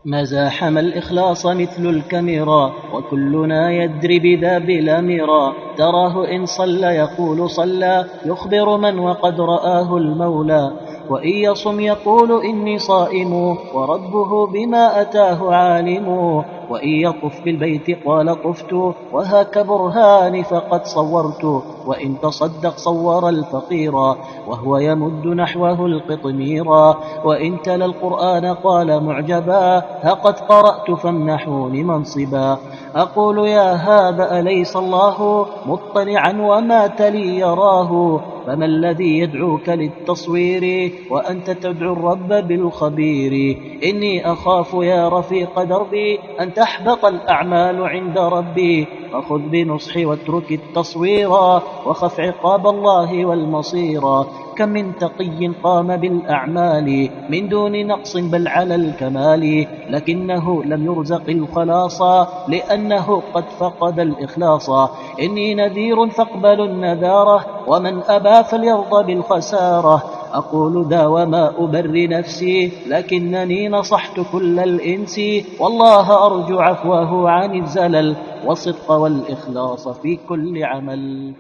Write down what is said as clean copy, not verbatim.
مزاحم الإخلاص مثل الكاميرا وكلنا يدري بذا بلا مرا. تراه إن صلى يقول صلى يخبر من وقد رآه المولى، وإن يصم يقول إني صائم وربه بما أتاه عالم، وإن يطف بالبيت قال طفت وهاك برهان فقد صورت، وإن تصدق صور الفقيرا وهو يمد نحوه القطميرا، وإن تلا القرآن قال معجبا هقد قرأت فامنحوني منصبا. أقول يا هذا أليس الله مطلعا وما تلي يراه، فما الذي يدعوك للتصوير وأنت تدعو الرب بالخبير. إني أخاف يا رفيق دربي أن تحبط الأعمال عند ربي، فخذ بنصحي واترك التصويرا وخف عقاب الله والمصيرا. كم من تقي قام بالأعمال من دون نقص بل على الكمال، لكنه لم يرزق الخلاص لأنه قد فقد الإخلاص. إني نذير فاقبلوا النذارة ومن أبى فليرضى بالخسارة. أقول ذا وما أبري نفسي لكنني نصحت كل الإنس، والله أرجو عفوه عن الزلل والصدق والإخلاص في كل عمل.